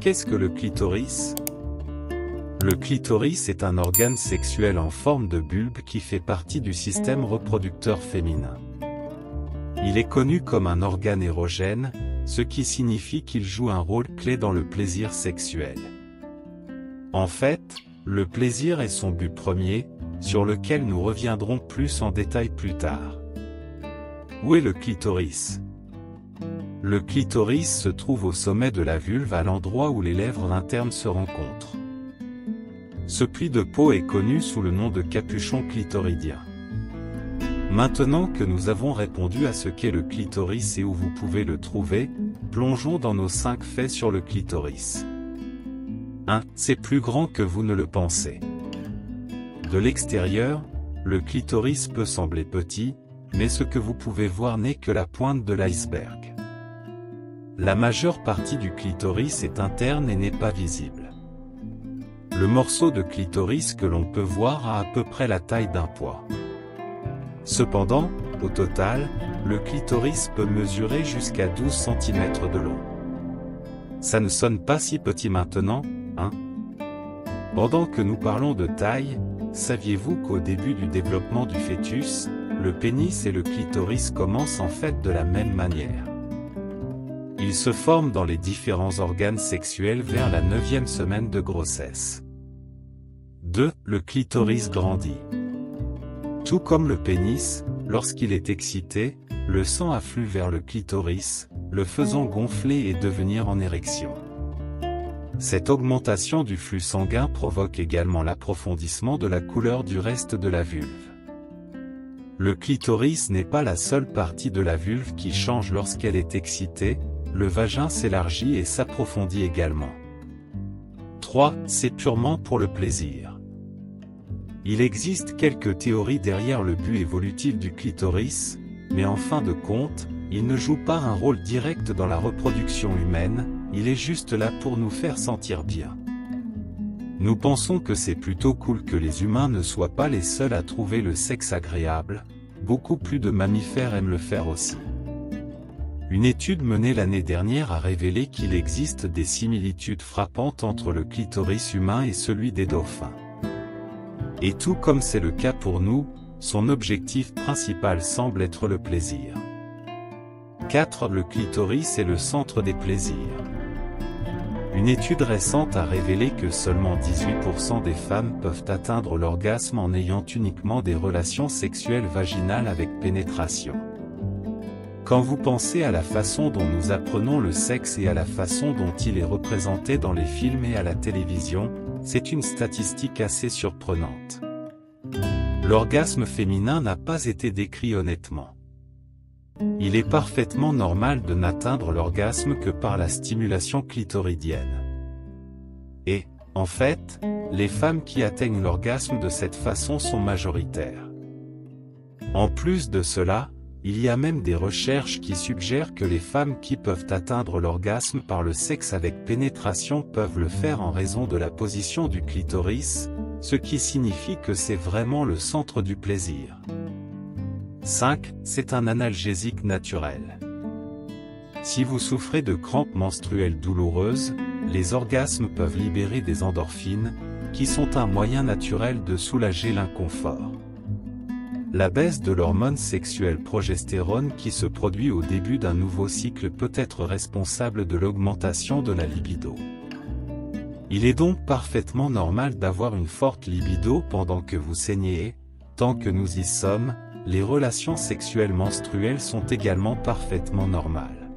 Qu'est-ce que le clitoris? Le clitoris est un organe sexuel en forme de bulbe qui fait partie du système reproducteur féminin. Il est connu comme un organe érogène, ce qui signifie qu'il joue un rôle clé dans le plaisir sexuel. En fait, le plaisir est son but premier, sur lequel nous reviendrons plus en détail plus tard. Où est le clitoris? Le clitoris se trouve au sommet de la vulve à l'endroit où les lèvres internes se rencontrent. Ce pli de peau est connu sous le nom de capuchon clitoridien. Maintenant que nous avons répondu à ce qu'est le clitoris et où vous pouvez le trouver, plongeons dans nos 5 faits sur le clitoris. 1. C'est plus grand que vous ne le pensez. De l'extérieur, le clitoris peut sembler petit, mais ce que vous pouvez voir n'est que la pointe de l'iceberg. La majeure partie du clitoris est interne et n'est pas visible. Le morceau de clitoris que l'on peut voir a à peu près la taille d'un pois. Cependant, au total, le clitoris peut mesurer jusqu'à 12 cm de long. Ça ne sonne pas si petit maintenant, hein? Pendant que nous parlons de taille, saviez-vous qu'au début du développement du fœtus, le pénis et le clitoris commencent en fait de la même manière? Ils se forment dans les différents organes sexuels vers la 9e semaine de grossesse. 2. Le clitoris grandit. Tout comme le pénis, lorsqu'il est excité, le sang afflue vers le clitoris, le faisant gonfler et devenir en érection. Cette augmentation du flux sanguin provoque également l'approfondissement de la couleur du reste de la vulve. Le clitoris n'est pas la seule partie de la vulve qui change lorsqu'elle est excitée, le vagin s'élargit et s'approfondit également. 3. C'est purement pour le plaisir. Il existe quelques théories derrière le but évolutif du clitoris, mais en fin de compte, il ne joue pas un rôle direct dans la reproduction humaine, il est juste là pour nous faire sentir bien. Nous pensons que c'est plutôt cool que les humains ne soient pas les seuls à trouver le sexe agréable, beaucoup plus de mammifères aiment le faire aussi. Une étude menée l'année dernière a révélé qu'il existe des similitudes frappantes entre le clitoris humain et celui des dauphins. Et tout comme c'est le cas pour nous, son objectif principal semble être le plaisir. 4. Le clitoris est le centre des plaisirs. Une étude récente a révélé que seulement 18% des femmes peuvent atteindre l'orgasme en ayant uniquement des relations sexuelles vaginales avec pénétration. Quand vous pensez à la façon dont nous apprenons le sexe et à la façon dont il est représenté dans les films et à la télévision, c'est une statistique assez surprenante. L'orgasme féminin n'a pas été décrit honnêtement. Il est parfaitement normal de n'atteindre l'orgasme que par la stimulation clitoridienne. Et, en fait, les femmes qui atteignent l'orgasme de cette façon sont majoritaires. En plus de cela, il y a même des recherches qui suggèrent que les femmes qui peuvent atteindre l'orgasme par le sexe avec pénétration peuvent le faire en raison de la position du clitoris, ce qui signifie que c'est vraiment le centre du plaisir. 5. C'est un analgésique naturel. Si vous souffrez de crampes menstruelles douloureuses, les orgasmes peuvent libérer des endorphines, qui sont un moyen naturel de soulager l'inconfort. La baisse de l'hormone sexuelle progestérone qui se produit au début d'un nouveau cycle peut être responsable de l'augmentation de la libido. Il est donc parfaitement normal d'avoir une forte libido pendant que vous saignez et, tant que nous y sommes, les relations sexuelles menstruelles sont également parfaitement normales.